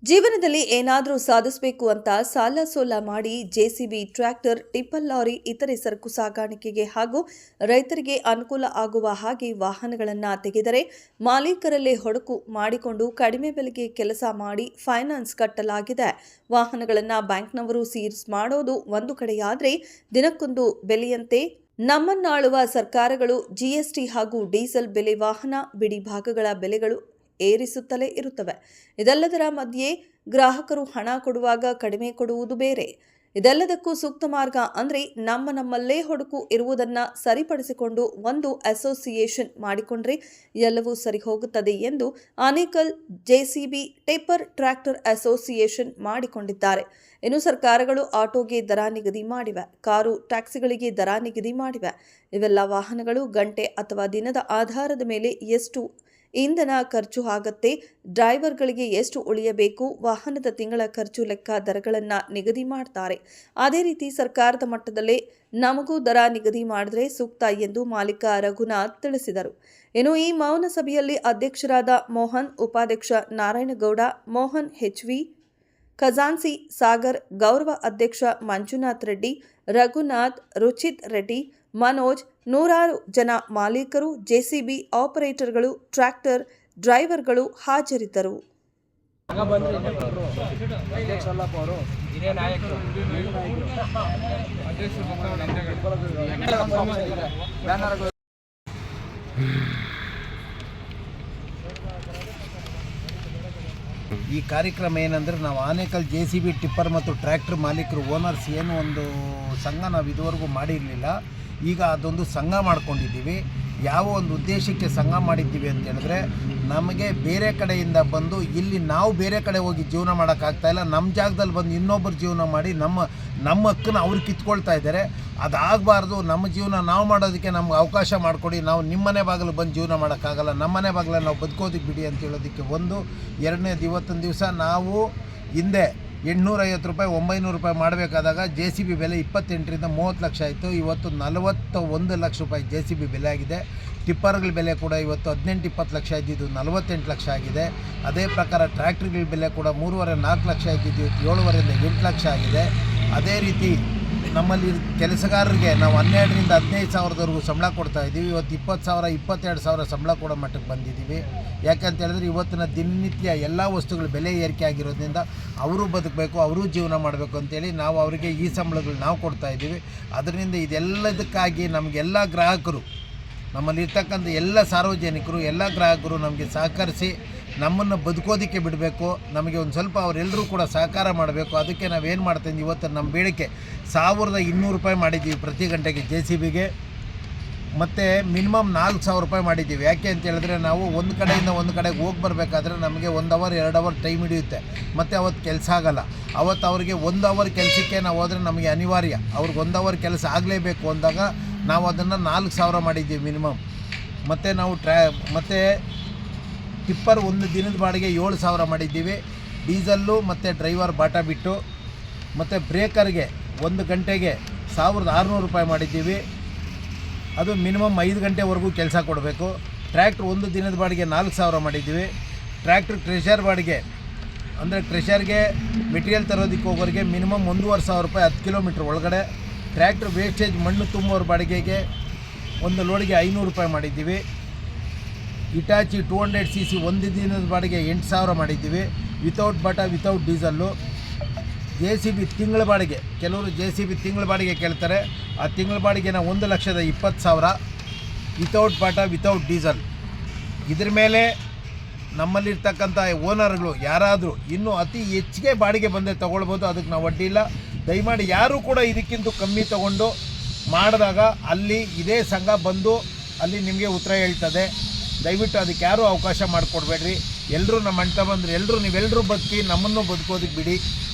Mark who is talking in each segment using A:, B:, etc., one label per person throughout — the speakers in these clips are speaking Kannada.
A: ಜೀವನದಲ್ಲಿ ಏನಾದರೂ ಸಾಧಿಸಬೇಕು ಅಂತ ಸಾಲ ಸೋಲ ಮಾಡಿ ಜೆಸಿಬಿ, ಟ್ರ್ಯಾಕ್ಟರ್, ಟಿಪ್ಪರ್ ಲಾರಿ, ಇತರೆ ಸರಕು ಸಾಗಾಣಿಕೆಗೆ ಹಾಗೂ ರೈತರಿಗೆ ಅನುಕೂಲ ಆಗುವ ಹಾಗೆ ವಾಹನಗಳನ್ನು ತೆಗೆದರೆ ಮಾಲೀಕರಲ್ಲೇ ಹೊಡಕು ಮಾಡಿಕೊಂಡು ಕಡಿಮೆ ಬೆಲೆಗೆ ಕೆಲಸ ಮಾಡಿ ಫೈನಾನ್ಸ್ ಕಟ್ಟಲಾಗಿದೆ. ವಾಹನಗಳನ್ನು ಬ್ಯಾಂಕ್ನವರು ಸೀಸ್ ಮಾಡೋದು ಒಂದು ಕಡೆಯಾದರೆ ದಿನಕ್ಕೊಂದು ಬೆಲೆಯಂತೆ ನಮ್ಮನ್ನಾಳುವ ಸರ್ಕಾರಗಳು ಜಿಎಸ್ಟಿ ಹಾಗೂ ಡೀಸೆಲ್ ಬೆಲೆ, ವಾಹನ ಬಿಡಿ ಭಾಗಗಳ ಬೆಲೆಗಳು ಏರಿಸುತ್ತಲೇ ಇರುತ್ತವೆ. ಇದೆಲ್ಲದರ ಮಧ್ಯೆ ಗ್ರಾಹಕರು ಹಣ ಕೊಡುವಾಗ ಕಡಿಮೆ ಕೊಡುವುದು ಬೇರೆ. ಇದೆಲ್ಲದಕ್ಕೂ ಸೂಕ್ತ ಮಾರ್ಗ ಅಂದರೆ ನಮ್ಮಲ್ಲೇ ಹೊಡಕು ಇರುವುದನ್ನು ಸರಿಪಡಿಸಿಕೊಂಡು ಒಂದು ಅಸೋಸಿಯೇಷನ್ ಮಾಡಿಕೊಂಡ್ರೆ ಎಲ್ಲವೂ ಸರಿ ಹೋಗುತ್ತದೆ ಎಂದು Anekal JCB, tipper, tractor association ಮಾಡಿಕೊಂಡಿದ್ದಾರೆ. ಇನ್ನು ಸರ್ಕಾರಗಳು ಆಟೋಗೆ ದರ ನಿಗದಿ ಮಾಡಿವೆ, ಕಾರು, ಟ್ಯಾಕ್ಸಿಗಳಿಗೆ ದರ ನಿಗದಿ ಮಾಡಿವೆ. ಇವೆಲ್ಲ ವಾಹನಗಳು ಗಂಟೆ ಅಥವಾ ದಿನದ ಆಧಾರದ ಮೇಲೆ ಎಷ್ಟು ಇಂಧನ ಖರ್ಚು ಆಗುತ್ತೆ, ಡ್ರೈವರ್ಗಳಿಗೆ ಎಷ್ಟು ಉಳಿಯಬೇಕು, ವಾಹನದ ತಿಂಗಳ ಖರ್ಚು ಲೆಕ್ಕ ದರಗಳನ್ನು ನಿಗದಿ ಮಾಡ್ತಾರೆ. ಅದೇ ರೀತಿ ಸರ್ಕಾರದ ಮಟ್ಟದಲ್ಲೇ ನಮಗೂ ದರ ನಿಗದಿ ಮಾಡಿದ್ರೆ ಸೂಕ್ತ ಎಂದು ಮಾಲೀಕ ರಘುನಾಥ್ ತಿಳಿಸಿದರು. ಇನ್ನು ಈ ಮೌನ ಸಭೆಯಲ್ಲಿ ಅಧ್ಯಕ್ಷರಾದ ಮೋಹನ್, ಉಪಾಧ್ಯಕ್ಷ ನಾರಾಯಣಗೌಡ, ಮೋಹನ್ ಹೆಚ್ವಿ, ಖಜಾನ್ಸಿ ಸಾಗರ್, ಗೌರವ ಅಧ್ಯಕ್ಷ ಮಂಜುನಾಥ್ ರೆಡ್ಡಿ, ರಘುನಾಥ್, ರುಚಿತ್ ರೆಡ್ಡಿ, ಮನೋಜ್, ನೂರಾರು ಜನ ಮಾಲೀಕರು, ಜೆಸಿಬಿ ಆಪರೇಟರ್ಗಳು, ಟ್ರ್ಯಾಕ್ಟರ್ ಡ್ರೈವರ್ಗಳು ಹಾಜರಿದ್ದರು.
B: ಈ ಕಾರ್ಯಕ್ರಮ ಏನಂದರೆ ನಾವು ಆನೇಕಲ್ ಜೆಸಿಬಿ, ಟಿಪ್ಪರ್ ಮತ್ತು ಟ್ರ್ಯಾಕ್ಟರ್ ಮಾಲೀಕರು ಓನರ್ಸ್ ಏನು ಒಂದು ಸಂಘ ನಾವು ಇದುವರೆಗೂ ಮಾಡಿರಲಿಲ್ಲ. ಈಗ ಅದೊಂದು ಸಂಘ ಮಾಡ್ಕೊಂಡಿದ್ದೀವಿ. ಯಾವ ಒಂದು ಉದ್ದೇಶಕ್ಕೆ ಸಂಘ ಮಾಡಿದ್ದೀವಿ ಅಂತ ಹೇಳಿದ್ರೆ, ನಮಗೆ ಬೇರೆ ಕಡೆಯಿಂದ ಬಂದು ಇಲ್ಲಿ ನಾವು ಬೇರೆ ಕಡೆ ಹೋಗಿ ಜೀವನ ಮಾಡೋಕ್ಕಾಗ್ತಾಯಿಲ್ಲ. ನಮ್ಮ ಜಾಗದಲ್ಲಿ ಬಂದು ಇನ್ನೊಬ್ಬರು ಜೀವನ ಮಾಡಿ ನಮ್ಮ ಹಕ್ಕನ್ನು ಅವ್ರು ಕಿತ್ಕೊಳ್ತಾ ಇದ್ದಾರೆ. ಅದಾಗಬಾರ್ದು. ನಮ್ಮ ಜೀವನ ನಾವು ಮಾಡೋದಕ್ಕೆ ನಮ್ಗೆ ಅವಕಾಶ ಮಾಡಿಕೊಡಿ. ನಾವು ನಿಮ್ಮನೆ ಬಾಗಿಲು ಬಂದು ಜೀವನ ಮಾಡೋಕ್ಕಾಗಲ್ಲ, ನಮ್ಮನೆ ಬಾಗಿಲಲ್ಲಿ ನಾವು ಬದುಕೋದಕ್ಕೆ ಬಿಡಿ ಅಂತ ಹೇಳೋದಕ್ಕೆ ಒಂದು. ಎರಡನೇದು, ಇವತ್ತೊಂದು ದಿವಸ ನಾವು ಹಿಂದೆ 850 ರೂಪಾಯಿ 900 ರೂಪಾಯಿ ಮಾಡಬೇಕಾದಾಗ ಜೆಸಿಬಿ ಬೆಲೆ 28ರಿಂದ 30 ಲಕ್ಷ ಆಯಿತು. ಇವತ್ತು 41 ಲಕ್ಷ ರೂಪಾಯಿ ಜೆಸಿಬಿ ಬೆಲೆ ಆಗಿದೆ. ಟಿಪ್ಪರ್ಗಳ ಬೆಲೆ ಕೂಡ ಇವತ್ತು 18-20 ಲಕ್ಷ ಇದ್ದಿದ್ದು 48 ಲಕ್ಷ ಆಗಿದೆ. ಅದೇ ಪ್ರಕಾರ ಟ್ರ್ಯಾಕ್ಟರ್ಗಳ ಬೆಲೆ ಕೂಡ 3.5-4 ಲಕ್ಷ ಇದ್ದಿದ್ದು 7.5ರಿಂದ 8 ಲಕ್ಷ ಆಗಿದೆ. ಅದೇ ರೀತಿ ನಮ್ಮಲ್ಲಿ ಕೆಲಸಗಾರರಿಗೆ ನಾವು 12ರಿಂದ 15 ಸಾವಿರದವರೆಗೂ ಸಂಬಳ ಕೊಡ್ತಾ ಇದ್ದೀವಿ. ಇವತ್ತು 20,000 22 ಸಾವಿರ ಸಂಬಳ ಕೊಡೋ ಮಟ್ಟಕ್ಕೆ ಬಂದಿದ್ದೀವಿ. ಯಾಕಂತ ಹೇಳಿದ್ರೆ ಇವತ್ತಿನ ದಿನನಿತ್ಯ ಎಲ್ಲ ವಸ್ತುಗಳ ಬೆಲೆ ಏರಿಕೆ ಆಗಿರೋದ್ರಿಂದ ಅವರು ಬದುಕಬೇಕು, ಅವರೂ ಜೀವನ ಮಾಡಬೇಕು ಅಂತೇಳಿ ನಾವು ಅವರಿಗೆ ಈ ಸಂಬಳಗಳು ನಾವು ಕೊಡ್ತಾ ಇದ್ದೀವಿ. ಅದರಿಂದ ಇದೆಲ್ಲದಕ್ಕಾಗಿ ನಮಗೆಲ್ಲ ಗ್ರಾಹಕರು, ನಮ್ಮಲ್ಲಿರ್ತಕ್ಕಂಥ ಎಲ್ಲ ಸಾರ್ವಜನಿಕರು, ಎಲ್ಲ ಗ್ರಾಹಕರು ನಮಗೆ ಸಹಕರಿಸಿ ನಮ್ಮನ್ನು ಬದುಕೋದಕ್ಕೆ ಬಿಡಬೇಕು. ನಮಗೆ ಒಂದು ಸ್ವಲ್ಪ ಅವರೆಲ್ಲರೂ ಕೂಡ ಸಹಕಾರ ಮಾಡಬೇಕು. ಅದಕ್ಕೆ ನಾವೇನು ಮಾಡ್ತಾಯಿದ್ದೀವಿ, ಇವತ್ತು ನಮ್ಮ ಬೇಡಿಕೆ 1200 ರೂಪಾಯಿ ಮಾಡಿದ್ದೀವಿ ಪ್ರತಿ ಗಂಟೆಗೆ ಜೆಸಿಬಿಗೆ. ಮತ್ತು ಮಿನಿಮಮ್ 4000 ರೂಪಾಯಿ ಮಾಡಿದ್ದೀವಿ. ಯಾಕೆ ಅಂತ ಹೇಳಿದ್ರೆ ನಾವು ಒಂದು ಕಡೆಯಿಂದ ಒಂದು ಕಡೆಗೆ ಹೋಗಿ ಬರಬೇಕಾದ್ರೆ ನಮಗೆ 1 ಅವರ್ 2 ಅವರ್ ಟೈಮ್ ಹಿಡಿಯುತ್ತೆ. ಮತ್ತು ಅವತ್ತು ಕೆಲಸ ಆಗೋಲ್ಲ. ಅವತ್ತು ಅವರಿಗೆ 1 ಅವರ್ ಕೆಲಸಕ್ಕೆ ನಾವು ಹೋದರೆ ನಮಗೆ ಅನಿವಾರ್ಯ. ಅವ್ರಿಗೆ 1 ಅವರ್ ಕೆಲಸ ಆಗಲೇಬೇಕು ಅಂದಾಗ ನಾವು ಅದನ್ನು 4000 ಮಾಡಿದ್ದೀವಿ ಮಿನಿಮಮ್. ಮತ್ತು ನಾವು ಮತ್ತು ಟಿಪ್ಪರ್ ಒಂದು ದಿನದ ಬಾಡಿಗೆ 7000 ಮಾಡಿದ್ದೀವಿ. ಡೀಸಲ್ಲು ಮತ್ತು ಡ್ರೈವರ್ ಬಾಟ ಬಿಟ್ಟು ಮತ್ತು ಬ್ರೇಕರ್ಗೆ 1 ಗಂಟೆಗೆ 1600 ರೂಪಾಯಿ ಮಾಡಿದ್ದೀವಿ. ಅದು ಮಿನಿಮಮ್ 5 ಗಂಟೆವರೆಗೂ ಕೆಲಸ ಕೊಡಬೇಕು. ಟ್ರ್ಯಾಕ್ಟ್ರ್ ಒಂದು ದಿನದ ಬಾಡಿಗೆ 4000 ಮಾಡಿದ್ದೀವಿ. ಟ್ರ್ಯಾಕ್ಟ್ರ್ ಟ್ರೆಷರ್ ಬಾಡಿಗೆ ಅಂದರೆ ಟ್ರೆಷರ್ಗೆ ಮೆಟೀರಿಯಲ್ ತರೋದಕ್ಕೆ ಹೋಗೋರಿಗೆ ಮಿನಿಮಮ್ 1500 ರೂಪಾಯಿ 10 ಕಿಲೋಮೀಟ್ರ್ ಒಳಗಡೆ. ಟ್ರ್ಯಾಕ್ಟ್ರ್ ವೇಸ್ಟೇಜ್ ಮಣ್ಣು ತುಂಬುವವ್ರ ಬಾಡಿಗೆಗೆ ಒಂದು ಲೋಡಿಗೆ 500 ರೂಪಾಯಿ ಮಾಡಿದ್ದೀವಿ. ಇಟಾಚಿ 200cc ಒಂದು ದಿನದ ಬಾಡಿಗೆ 8000 ಮಾಡಿದ್ದೀವಿ. ವಿತೌಟ್ ಬಾಟ ವಿತೌಟ್ ಡೀಸಲ್ಲು. ಜೆಸಿಬಿ ತಿಂಗಳ ಬಾಡಿಗೆ, ಕೆಲವರು ಜೆಸಿಬಿ ತಿಂಗಳ ಬಾಡಿಗೆ ಕೇಳ್ತಾರೆ. ಆ ತಿಂಗಳ ಬಾಡಿಗೆನ 1,20,000 ವಿತೌಟ್ ಬಾಟ ವಿತೌಟ್ ಡೀಸಲ್. ಇದ್ರ ಮೇಲೆ ನಮ್ಮಲ್ಲಿರ್ತಕ್ಕಂಥ ಓನರ್ಗಳು ಯಾರಾದರೂ ಇನ್ನೂ ಅತಿ ಹೆಚ್ಚಿಗೆ ಬಾಡಿಗೆ ಬಂದರೆ ತೊಗೊಳ್ಬೋದು. ಅದಕ್ಕೆ ನಾವು ಅಡ್ಡಿ ಇಲ್ಲ. ದಯಮಾಡಿ ಯಾರೂ ಕೂಡ ಇದಕ್ಕಿಂತ ಕಮ್ಮಿ ತೊಗೊಂಡು ಮಾಡಿದಾಗ ಅಲ್ಲಿ ಇದೇ ಸಂಘ ಬಂದು ಅಲ್ಲಿ ನಿಮಗೆ ಉತ್ತರ ಹೇಳ್ತದೆ. ದಯವಿಟ್ಟು ಅದಕ್ಕೆ ಯಾರೂ ಅವಕಾಶ ಮಾಡಿಕೊಡ್ಬೇಡ್ರಿ. ಎಲ್ಲರೂ ನಮ್ಮ ಅಂಟ ಬಂದರೆ ನೀವೆಲ್ಲರೂ ಬದುಕಿ ನಮ್ಮನ್ನು ಬದುಕೋದಕ್ಕೆ ಬಿಡಿ,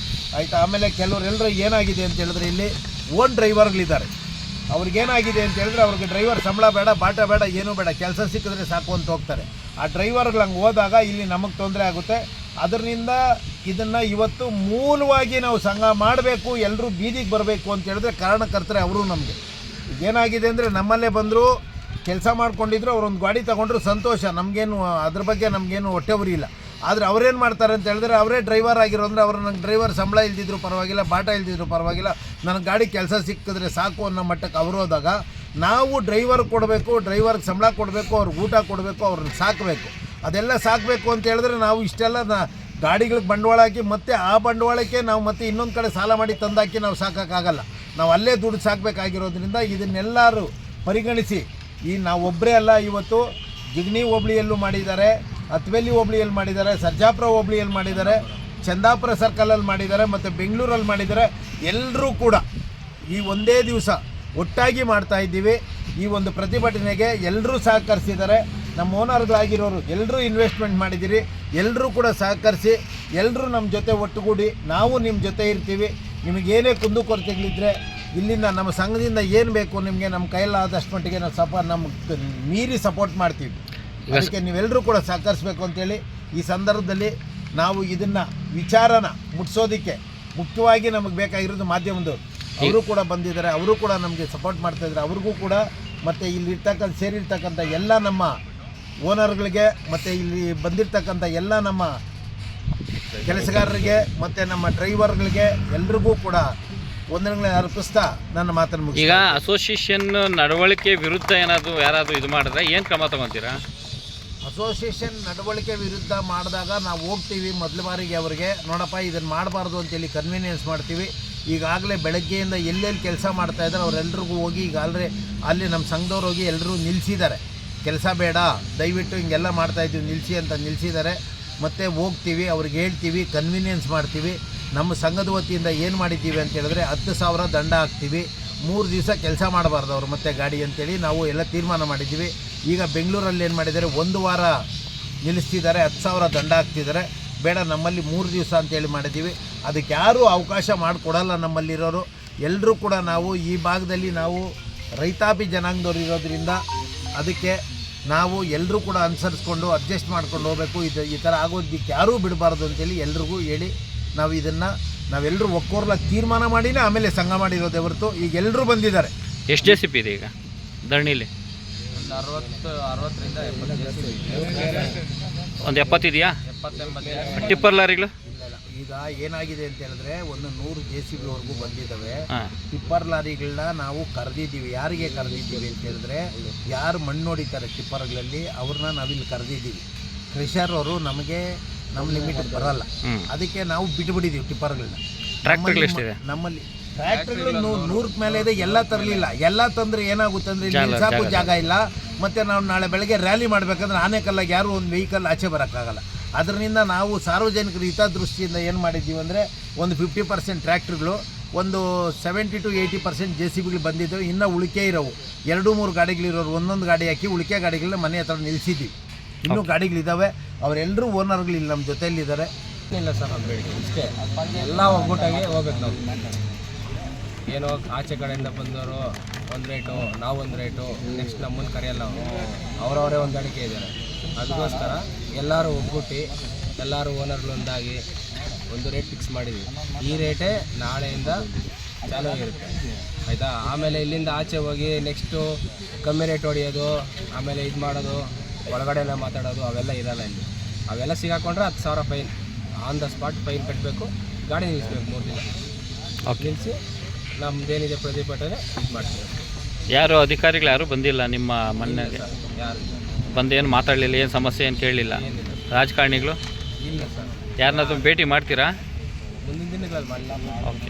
B: ಆಯಿತಾ. ಆಮೇಲೆ ಕೆಲವರೆಲ್ಲರೂ ಏನಾಗಿದೆ ಅಂತ ಹೇಳಿದ್ರೆ ಇಲ್ಲಿ ಓನ್ ಡ್ರೈವರ್ಗಳಿದ್ದಾರೆ. ಅವ್ರಿಗೇನಾಗಿದೆ ಅಂತ ಹೇಳಿದ್ರೆ ಅವ್ರಿಗೆ ಡ್ರೈವರ್ ಸಂಬಳ ಬೇಡ, ಬಾಟ ಬೇಡ, ಏನೂ ಬೇಡ, ಕೆಲಸ ಸಿಕ್ಕಿದ್ರೆ ಸಾಕು ಅಂತ ಹೋಗ್ತಾರೆ. ಆ ಡ್ರೈವರ್ಗಳು ಹಂಗೆ ಹೋದಾಗ ಇಲ್ಲಿ ನಮಗೆ ತೊಂದರೆ ಆಗುತ್ತೆ. ಅದರಿಂದ ಇದನ್ನು ಇವತ್ತು ಮೂಲವಾಗಿ ನಾವು ಸಂಘ ಮಾಡಬೇಕು, ಎಲ್ಲರೂ ಬೀದಿಗೆ ಬರಬೇಕು ಅಂತ ಹೇಳಿದ್ರೆ ಕಾರಣಕರ್ತರೆ ಅವರು. ನಮಗೆ ಏನಾಗಿದೆ ಅಂದರೆ ನಮ್ಮಲ್ಲೇ ಬಂದರು, ಕೆಲಸ ಮಾಡ್ಕೊಂಡಿದ್ರು, ಅವರೊಂದು ಗಾಡಿ ತೊಗೊಂಡ್ರು, ಸಂತೋಷ, ನಮಗೇನು ಅದ್ರ ಬಗ್ಗೆ ನಮಗೇನು ಹೊಟ್ಟೆ ಉರಿ ಇಲ್ಲ. ಆದರೆ ಅವರೇನು ಮಾಡ್ತಾರೆ ಅಂತ ಹೇಳಿದ್ರೆ ಅವರೇ ಡ್ರೈವರ್ ಆಗಿರೋದ್ರೆ ಅವ್ರು ನಂಗೆ ಡ್ರೈವರ್ ಸಂಬಳ ಇಲ್ದಿದ್ರು ಪರವಾಗಿಲ್ಲ, ಬಾಟ ಇಲ್ದಿದ್ರು ಪರವಾಗಿಲ್ಲ, ನನಗೆ ಗಾಡಿ ಕೆಲಸ ಸಿಕ್ಕಿದ್ರೆ ಸಾಕು ಅನ್ನೋ ಮಟ್ಟಕ್ಕೆ ಅವರು ಹೋದಾಗ ನಾವು ಡ್ರೈವರ್ ಕೊಡಬೇಕು, ಡ್ರೈವರ್ಗೆ ಸಂಬಳ ಕೊಡಬೇಕು, ಅವ್ರಿಗೆ ಊಟ ಕೊಡಬೇಕು, ಅವ್ರನ್ನ ಸಾಕಬೇಕು. ಅದೆಲ್ಲ ಸಾಕಬೇಕು ಅಂತ ಹೇಳಿದ್ರೆ ನಾವು ಇಷ್ಟೆಲ್ಲ ಗಾಡಿಗಳಿಗೆ ಬಂಡವಾಳ ಹಾಕಿ ಮತ್ತೆ ಆ ಬಂಡವಾಳಕ್ಕೆ ನಾವು ಮತ್ತೆ ಇನ್ನೊಂದು ಕಡೆ ಸಾಲ ಮಾಡಿ ತಂದಾಕಿ ನಾವು ಸಾಕೋಕ್ಕಾಗಲ್ಲ. ನಾವು ಅಲ್ಲೇ ದುಡ್ಡು ಸಾಕಬೇಕಾಗಿರೋದ್ರಿಂದ ಇದನ್ನೆಲ್ಲರೂ ಪರಿಗಣಿಸಿ ನಾವು ಒಬ್ಬರೇ ಅಲ್ಲ, ಇವತ್ತು ಜಿಗಣಿ ಹೋಬಳಿಯಲ್ಲೂ ಮಾಡಿದ್ದಾರೆ, ಅತ್ವೆಲ್ಲಿ ಹೋಬಳಿಯಲ್ಲಿ ಮಾಡಿದ್ದಾರೆ, ಸರ್ಜಾಪುರ ಹೋಬಳಿಯಲ್ಲಿ ಮಾಡಿದ್ದಾರೆ, ಚಂದಾಪುರ ಸರ್ಕಲಲ್ಲಿ ಮಾಡಿದ್ದಾರೆ, ಮತ್ತು ಬೆಂಗಳೂರಲ್ಲಿ ಮಾಡಿದ್ದಾರೆ. ಎಲ್ಲರೂ ಕೂಡ ಈ ಒಂದೇ ದಿವಸ ಒಟ್ಟಾಗಿ ಮಾಡ್ತಾ ಇದ್ದೀವಿ. ಈ ಒಂದು ಪ್ರತಿಭಟನೆಗೆ ಎಲ್ಲರೂ ಸಹಕರಿಸಿದ್ದಾರೆ. ನಮ್ಮ ಓನರ್ಗಳಾಗಿರೋರು ಎಲ್ಲರೂ ಇನ್ವೆಸ್ಟ್ಮೆಂಟ್ ಮಾಡಿದ್ದೀರಿ. ಎಲ್ಲರೂ ಕೂಡ ಸಹಕರಿಸಿ, ಎಲ್ಲರೂ ನಮ್ಮ ಜೊತೆ ಒಟ್ಟುಗೂಡಿ ನಾವು ನಿಮ್ಮ ಜೊತೆ ಇರ್ತೀವಿ. ನಿಮಗೇನೇ ಕುಂದುಕೊರತೆಗಳಿದ್ದರೆ ಇಲ್ಲಿಂದ ನಮ್ಮ ಸಂಘದಿಂದ ಏನು ಬೇಕು ನಿಮಗೆ ನಮ್ಮ ಕೈಲಾದಷ್ಟು ಮಟ್ಟಿಗೆ ನಾವು ನಮ್ಗೆ ಮೀರಿ ಸಪೋರ್ಟ್ ಮಾಡ್ತೀವಿ. ಅದಕ್ಕೆ ನೀವೆಲ್ಲರೂ ಕೂಡ ಸಹಕರಿಸಬೇಕು ಅಂತೇಳಿ ಈ ಸಂದರ್ಭದಲ್ಲಿ ನಾವು ಇದನ್ನು ವಿಚಾರನ ಮುಟ್ಸೋದಕ್ಕೆ ಮುಖ್ಯವಾಗಿ ನಮಗೆ ಬೇಕಾಗಿರೋದು ಮಾಧ್ಯಮದವರು. ಅವರು ಕೂಡ ಬಂದಿದ್ದಾರೆ, ಅವರು ಕೂಡ ನಮಗೆ ಸಪೋರ್ಟ್ ಮಾಡ್ತಾಯಿದ್ದಾರೆ. ಅವ್ರಿಗೂ ಕೂಡ ಮತ್ತು ಇಲ್ಲಿರ್ತಕ್ಕಂಥ ಸೇರಿರ್ತಕ್ಕಂಥ ಎಲ್ಲ ನಮ್ಮ ಓನರ್ಗಳಿಗೆ ಮತ್ತು ಇಲ್ಲಿ ಬಂದಿರತಕ್ಕಂಥ ಎಲ್ಲ ನಮ್ಮ ಕೆಲಸಗಾರರಿಗೆ ಮತ್ತು ನಮ್ಮ ಡ್ರೈವರ್ಗಳಿಗೆ ಎಲ್ರಿಗೂ ಕೂಡ ವಂದನೆಗಳನ್ನ ಅರ್ಪಿಸ್ತಾ ನನ್ನ ಮಾತನ್ನು ಮುಗಿಸ್ತೀನಿ.
C: ಈಗ ಅಸೋಸಿಯೇಷನ್ ನಡವಳಿಕೆ ವಿರುದ್ಧ ಯಾರಾದರೂ ಇದು ಮಾಡಿದ್ರೆ ಏನು ಕ್ರಮ ತಗೊತೀರಾ?
B: ಅಸೋಸಿಯೇಷನ್ ನಡವಳಿಕೆ ವಿರುದ್ಧ ಮಾಡಿದಾಗ ನಾವು ಹೋಗ್ತೀವಿ ಮೊದಲ ಬಾರಿಗೆ ಅವರಿಗೆ, ನೋಡಪ್ಪ ಇದನ್ನು ಮಾಡಬಾರ್ದು ಅಂತೇಳಿ ಕನ್ವೀನಿಯನ್ಸ್ ಮಾಡ್ತೀವಿ. ಈಗಾಗಲೇ ಬೆಳಗ್ಗೆಯಿಂದ ಎಲ್ಲೆಲ್ಲಿ ಕೆಲಸ ಮಾಡ್ತಾಯಿದ್ದಾರೆ ಅವರೆಲ್ರಿಗೂ ಹೋಗಿ ಈಗ ಅಲ್ಲಿ ನಮ್ಮ ಸಂಘದವ್ರು ಹೋಗಿ ಎಲ್ಲರೂ ನಿಲ್ಲಿಸಿದ್ದಾರೆ. ಕೆಲಸ ಬೇಡ, ದಯವಿಟ್ಟು ಹಿಂಗೆಲ್ಲ ಮಾಡ್ತಾಯಿದ್ದೀವಿ ನಿಲ್ಲಿಸಿ ಅಂತ ನಿಲ್ಲಿಸಿದ್ದಾರೆ. ಮತ್ತು ಹೋಗ್ತೀವಿ, ಅವ್ರಿಗೆ ಹೇಳ್ತೀವಿ, ಕನ್ವೀನಿಯನ್ಸ್ ಮಾಡ್ತೀವಿ. ನಮ್ಮ ಸಂಘದ ವತಿಯಿಂದ ಏನು ಮಾಡಿದ್ದೀವಿ ಅಂತ ಹೇಳಿದ್ರೆ 10,000 ದಂಡ ಹಾಕ್ತೀವಿ. 3 ದಿವಸ ಕೆಲಸ ಮಾಡಬಾರ್ದು ಅವರು ಮತ್ತೆ ಗಾಡಿ ಅಂತೇಳಿ ನಾವು ಎಲ್ಲ ತೀರ್ಮಾನ ಮಾಡಿದ್ದೀವಿ. ಈಗ ಬೆಂಗಳೂರಲ್ಲಿ ಏನು ಮಾಡಿದ್ದಾರೆ, 1 ವಾರ ನಿಲ್ಲಿಸ್ತಿದ್ದಾರೆ, 10,000 ದಂಡ ಹಾಕ್ತಿದ್ದಾರೆ. ಬೇಡ, ನಮ್ಮಲ್ಲಿ 3 ದಿವಸ ಅಂತೇಳಿ ಮಾಡಿದ್ದೀವಿ. ಅದಕ್ಕೆ ಯಾರೂ ಅವಕಾಶ ಮಾಡಿಕೊಡಲ್ಲ ನಮ್ಮಲ್ಲಿರೋರು. ಎಲ್ಲರೂ ಕೂಡ ನಾವು ಈ ಭಾಗದಲ್ಲಿ ನಾವು ರೈತಾಪಿ ಜನಾಂಗದವ್ರು ಇರೋದ್ರಿಂದ ಅದಕ್ಕೆ ನಾವು ಎಲ್ಲರೂ ಕೂಡ ಅನುಸರಿಸ್ಕೊಂಡು ಅಡ್ಜಸ್ಟ್ ಮಾಡ್ಕೊಂಡು ಹೋಗಬೇಕು. ಈ ಥರ ಆಗೋದಕ್ಕೆ ಯಾರೂ ಬಿಡಬಾರ್ದು ಅಂತೇಳಿ ಎಲ್ರಿಗೂ ಹೇಳಿ ನಾವೆಲ್ಲರೂ ಒಕ್ಕೋರ್ಲಾಗಿ ತೀರ್ಮಾನ ಮಾಡಿನೇ ಆಮೇಲೆ ಸಂಘ ಮಾಡಿರೋದೇ ಹೊರತು ಈಗ ಎಲ್ಲರೂ ಬಂದಿದ್ದಾರೆ.
C: ಎಷ್ಟು JCB ಇದೆ ಈಗ ಧರಣಿಲಿ?
D: ಒಂದು 60ರಿಂದ 70
C: ಒಂದು 70 ಇದೆಯಾ? ಟಿಪ್ಪರ್ ಲಾರಿಗಳು
B: ಈಗ ಏನಾಗಿದೆ ಅಂತ ಹೇಳಿದ್ರೆ 100 JCBವರೆಗೂ ಬಂದಿದ್ದಾವೆ. ಟಿಪ್ಪರ್ ಲಾರಿಗಳನ್ನ ನಾವು ಕರೆದಿದ್ದೀವಿ. ಯಾರಿಗೆ ಕರೆದಿದ್ದೀವಿ ಅಂತ ಹೇಳಿದ್ರೆ ಯಾರು ಮಣ್ಣು ಹೊಡಿತಾರೆ ಟಿಪ್ಪರ್ಗಳಲ್ಲಿ ಅವ್ರನ್ನ ನಾವಿಲ್ಲಿ ಕರೆದಿದ್ದೀವಿ. ಕ್ರೆಷರ್ ಅವರು ನಮ್ಮ ಲಿಮಿಟ್ ಬರಲ್ಲ, ಅದಕ್ಕೆ ನಾವು ಬಿಟ್ಬಿಟ್ಟಿದ್ದೀವಿ ಟಿಪ್ಪರ್ಗಳನ್ನ. ನಮ್ಮಲ್ಲಿ ಟ್ರ್ಯಾಕ್ಟರ್ಗಳು 100ಕ್ಕೆ ಮೇಲೆ ಇದೆ. ಎಲ್ಲ ತರಲಿಲ್ಲ, ಎಲ್ಲ ತಂದರೆ ಏನಾಗುತ್ತೆ ಅಂದರೆ ಇಲ್ಲಿ ನಿಲ್ಸಾಕು ಜಾಗ ಇಲ್ಲ. ಮತ್ತು ನಾವು ನಾಳೆ ಬೆಳಗ್ಗೆ ರ್ಯಾಲಿ ಮಾಡಬೇಕಂದ್ರೆ ಆನೆಕಲ್ಲಾಗಿ ಯಾರು ಒಂದು ವೆಹಿಕಲ್ ಆಚೆ ಬರೋಕ್ಕಾಗಲ್ಲ. ಅದರಿಂದ ನಾವು ಸಾರ್ವಜನಿಕರ ಹಿತದೃಷ್ಟಿಯಿಂದ ಏನು ಮಾಡಿದ್ದೀವಿ ಅಂದರೆ ಒಂದು 50% ಟ್ರ್ಯಾಕ್ಟರ್ಗಳು, ಒಂದು 70 to 80% JCBಗಳು ಬಂದಿದ್ದವು. ಇನ್ನೂ ಉಳಿಕೆ ಇರೋವು 2-3 ಗಾಡಿಗಳಿರೋರು ಒಂದೊಂದು ಗಾಡಿ ಹಾಕಿ ಉಳಿಕೆ ಗಾಡಿಗಳನ್ನ ಮನೆ ಹತ್ರ ನಿಲ್ಲಿಸಿದ್ದೀವಿ. ಇನ್ನೂ ಗಾಡಿಗಳಿದ್ದಾವೆ. ಅವರೆಲ್ಲರೂ ಓನರ್ಗಳು ಇಲ್ಲಿ ನಮ್ಮ ಜೊತೆಯಲ್ಲಿದ್ದಾರೆ.
D: ಇಲ್ಲ ಸರ್, ನಮ್ಮ ಬೇಡಿಕೆ ಇಷ್ಟೇ, ಎಲ್ಲ ಒಗ್ಗಟ್ಟಾಗಿ ಹೋಗ್ಬೇಕು. ನಾವು ಏನೋ ಆಚೆ ಕಡೆಯಿಂದ ಬಂದವರು ಒಂದು ರೇಟು, ನಾವು ಒಂದು ರೇಟು, ನೆಕ್ಸ್ಟ್ ನಮ್ಮನ್ನು ಕರೆಯಲ್ಲ, ಅವರವರೇ ಹೊಂದಾಣಿಕೆ ಇದ್ದಾರೆ. ಅದಕ್ಕೋಸ್ಕರ ಎಲ್ಲರೂ ಒಗ್ಗೂಟಿ ಎಲ್ಲರೂ ಓನರ್ಗಳೊಂದಾಗಿ ಒಂದು ರೇಟ್ ಫಿಕ್ಸ್ ಮಾಡಿದ್ವಿ. ಈ ರೇಟೇ ನಾಳೆಯಿಂದ ಚಾಲೂ ಆಗಿರುತ್ತೆ, ಆಯಿತಾ? ಆಮೇಲೆ ಇಲ್ಲಿಂದ ಆಚೆ ಹೋಗಿ ನೆಕ್ಸ್ಟು ಕಮ್ಮಿ ರೇಟ್ ಹೊಡೆಯೋದು, ಆಮೇಲೆ ಇದು ಮಾಡೋದು, ಒಳಗಡೆನೇ ಮಾತಾಡೋದು ಅವೆಲ್ಲ ಇರಲ್ಲ ಇಲ್ಲಿ. ಅವೆಲ್ಲ ಸಿಗಾಕೊಂಡ್ರೆ 10,000 fine, on the spot fine ಕಟ್ಟಬೇಕು. ಗಾಡಿ ನಿಲ್ಲಿಸ್ಬೇಕು 3 ದಿನ ನಿಲ್ಲಿಸಿ ನಮ್ಮದೇನಿದೆ ಪ್ರತಿಭಟನೆ ಇದು ಮಾಡ್ತೀವಿ.
C: ಯಾರು ಅಧಿಕಾರಿಗಳು ಯಾರೂ ಬಂದಿಲ್ಲ ನಿಮ್ಮ ಮನೆಗೆ?
D: ಯಾರು
C: ಬಂದೇನು ಮಾತಾಡಲಿಲ್ಲ? ಏನು ಸಮಸ್ಯೆ ಏನು ಕೇಳಲಿಲ್ಲ? ರಾಜಕಾರಣಿಗಳು
D: ಇಲ್ಲ ಸರ್.
C: ಯಾರನ್ನಾದ್ರೂ ಭೇಟಿ ಮಾಡ್ತೀರಾ?
D: ಮುಂದಿನ ದಿನಗಳಲ್ಲಿ ಮಾಡಲ್ಲ.
C: ಓಕೆ.